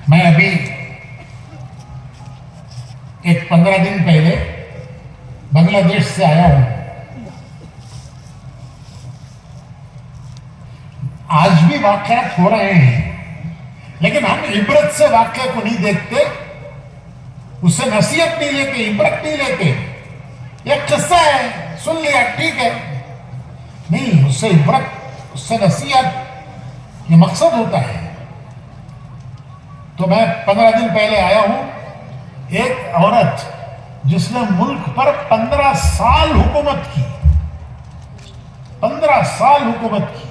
میں ابھی ایک 15 دن پہلے بنگلہ دیش سے آیا ہوں. آج بھی واقعات ہو رہے ہیں لیکن ہم عبرت سے واقعے کو نہیں دیکھتے, اس سے نصیحت نہیں لیتے, عبرت نہیں لیتے. ایک قصہ ہے, سن لیا ٹھیک ہے, نہیں, اس سے عبرت, اس سے نصیحت, یہ مقصد ہوتا ہے. تو میں 15 دن پہلے آیا ہوں. ایک عورت جس نے ملک پر 15 سال حکومت کی, 15 سال حکومت کی,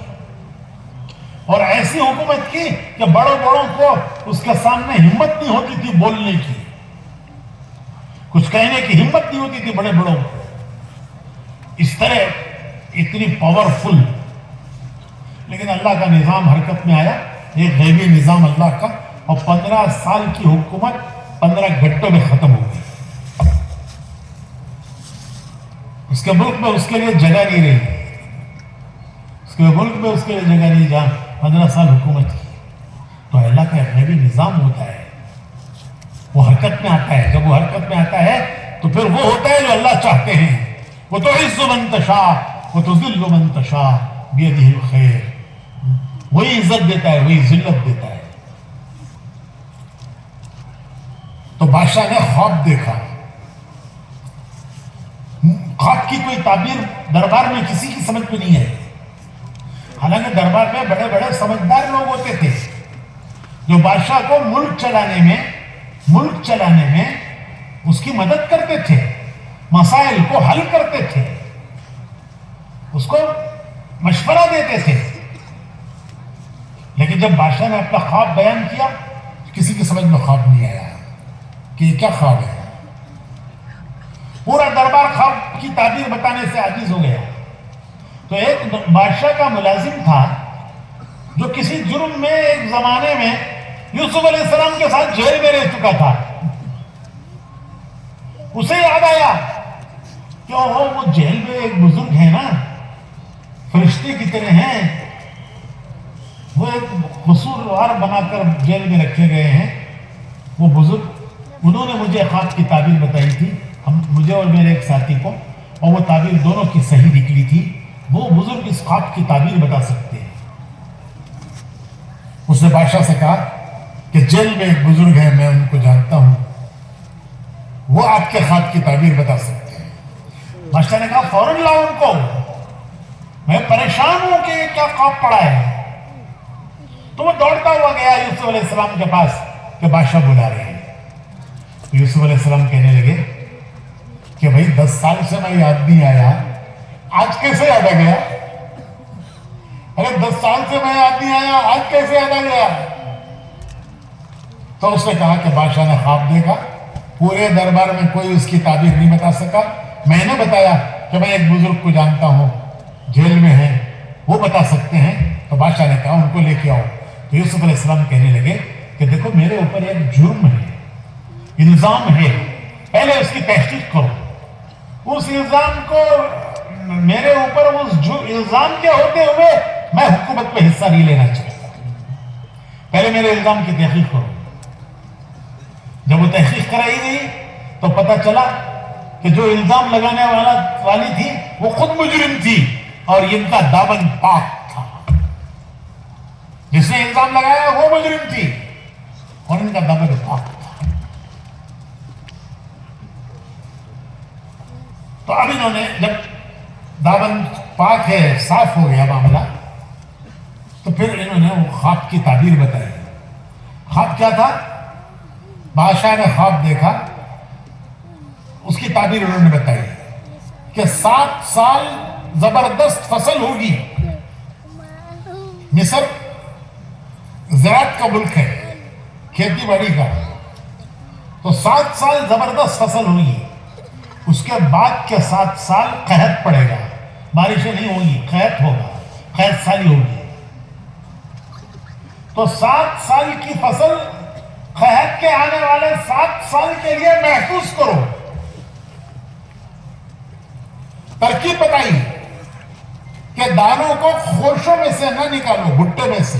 اور ایسی حکومت کی کہ بڑوں کو اس کے سامنے ہمت نہیں ہوتی تھی بولنے کی, کچھ کہنے کی ہمت نہیں ہوتی تھی بڑوں کو. اس طرح اتنی پاورفل. لیکن اللہ کا نظام حرکت میں آیا, ایک غیبی نظام اللہ کا, اور 15 سال کی حکومت 15 گھنٹوں میں ختم ہو گئی. اس کے ملک میں اس کے لیے جگہ نہیں رہی, اس کے ملک میں اس کے لیے جگہ نہیں جہاں 15 سال حکومت کی. تو اللہ کا ایک غیبی نظام ہوتا ہے, وہ حرکت میں آتا ہے. جب وہ حرکت میں آتا ہے تو پھر وہ ہوتا ہے جو اللہ چاہتے ہیں. وہ تعز من تشاء وتذل من تشاء بیدہ الخیر. وہی عزت دیتا ہے, وہی ذلت دیتا ہے. تو بادشاہ نے خواب دیکھا. خواب کی کوئی تعبیر دربار میں کسی کی سمجھ میں نہیں ہے. حالانکہ دربار میں بڑے بڑے سمجھدار لوگ ہوتے تھے جو بادشاہ کو ملک چلانے میں اس کی مدد کرتے تھے, مسائل کو حل کرتے تھے, اس کو مشورہ دیتے تھے. لیکن جب بادشاہ نے اپنا خواب بیان کیا کسی کی سمجھ میں خواب نہیں آیا کہ یہ کیا خواب ہے. پورا دربار خواب کی تعبیر بتانے سے عاجز ہو گیا. تو ایک بادشاہ کا ملازم تھا جو کسی جرم میں ایک زمانے میں یوسف علیہ السلام کے ساتھ جیل میں رہ چکا تھا. اسے یاد آیا کہ وہ جیل میں ایک بزرگ ہے نا, فرشتے کی طرح ہیں, وہ ایک قصوروار بنا کر جیل میں رکھے گئے ہیں. وہ بزرگ, انہوں نے مجھے خواب کی تعبیر بتائی تھی, مجھے اور میرے ایک ساتھی کو, اور وہ تعبیر دونوں کی صحیح نکلی تھی. وہ بزرگ اس خواب کی تعبیر بتا سکتے ہیں. اس نے بادشاہ سے کہا کہ جیل میں ایک بزرگ ہے, میں ان کو جانتا ہوں, وہ آپ کے خواب کی تعبیر بتا سکتے ہیں. بادشاہ نے کہا فوراً لاؤ ان کو, میں پریشان ہوں کہ یہ کیا خواب پڑا ہے. تو وہ دوڑتا ہوا گیا یوسف علیہ السلام کے پاس کہ بادشاہ بلا رہے ہیں. یوسف علیہ السلام کہنے لگے کہ بھائی 10 سال سے میں یاد نہیں آیا, آج کیسے یاد آ گیا؟ ارے 10 سال سے میں یاد نہیں آیا, آج کیسے یاد آ گیا؟ تو اس نے کہا کہ بادشاہ نے خواب دیکھا, پورے دربار میں کوئی اس کی تعبیر نہیں بتا سکا. میں نے بتایا کہ میں ایک بزرگ کو جانتا ہوں, جیل میں ہے, وہ بتا سکتے ہیں. تو بادشاہ نے کہا ان کو لے کے آؤ. تو یوسف علیہ السلام کہنے لگے کہ دیکھو میرے اوپر ایک جرم ہے, الزام ہے, پہلے اس کی تحقیق کرو. اس الزام کو, میرے اوپر اس الزام کے ہوتے ہوئے میں حکومت میں حصہ نہیں لینا چاہتا. پہلے میرے الزام کی تحقیق کرو. جب وہ تحقیق کرائی گئی تو پتہ چلا کہ جو الزام لگانے والی تھی وہ خود مجرم تھی اور ان کا دامن پاک تھا. جس نے الزام لگایا وہ مجرم تھی اور ان کا دامن پاک تھا. تو اب انہوں نے جب دامن پاک ہے, صاف ہو گیا معاملہ, تو پھر انہوں نے وہ خواب کی تعبیر بتائی. خواب کیا تھا؟ بادشاہ نے خواب دیکھا, اس کی تعبیر انہوں نے بتائی کہ 7 سال زبردست فصل ہوگی. مصر زراعت کا ملک ہے, کھیتی باڑی کا, تو 7 سال زبردست فصل ہوگی. اس کے بعد کے 7 سال قحط پڑے گا, بارشیں نہیں ہوں گی, قحط ہوگا, قحط سالی ہوگی. تو 7 سال کی فصل قحط کے آنے والے 7 سال کے لیے محفوظ کرو. ترکیب بتائی کہ دانوں کو خورشوں میں سے نہ نکالو, بھٹے میں سے.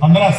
15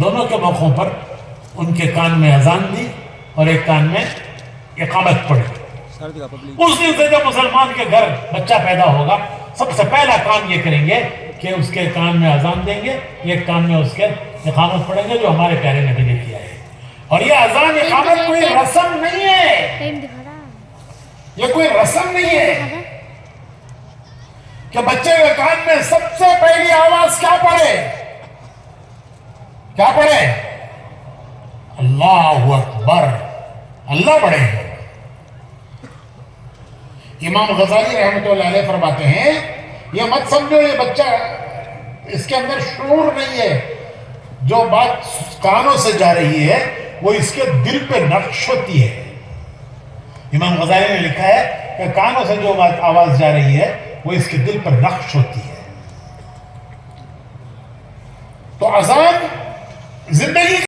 دونوں کے موقعوں پر ان کے کان میں اذان دی اور ایک کان میں اقامت پڑھی. اس دن سے جب مسلمان کے گھر بچہ پیدا ہوگا سب سے پہلا کام یہ کریں گے کہ اس کے کان میں اذان دیں گے, ایک کان میں اس کے اقامت پڑھیں گے جو ہمارے پیارے نبی نے کیا ہے. اور یہ اذان اقامت کوئی رسم نہیں ہے, یہ کوئی رسم نہیں ہے کہ بچے کے کان میں سب سے پہلی آواز کیا پڑے, کیا پڑھے؟ اللہ اکبر, اللہ بڑے ہیں. امام غزالی رحمۃ اللہ علیہ فرماتے ہیں یہ مت سمجھو یہ بچہ اس کے اندر شعور نہیں ہے, جو بات کانوں سے جا رہی ہے وہ اس کے دل پہ نقش ہوتی ہے. امام غزالی نے لکھا ہے کہ کانوں سے جو بات آواز جا رہی ہے وہ اس کے دل پر نقش ہوتی ہے. تو اذان زندگی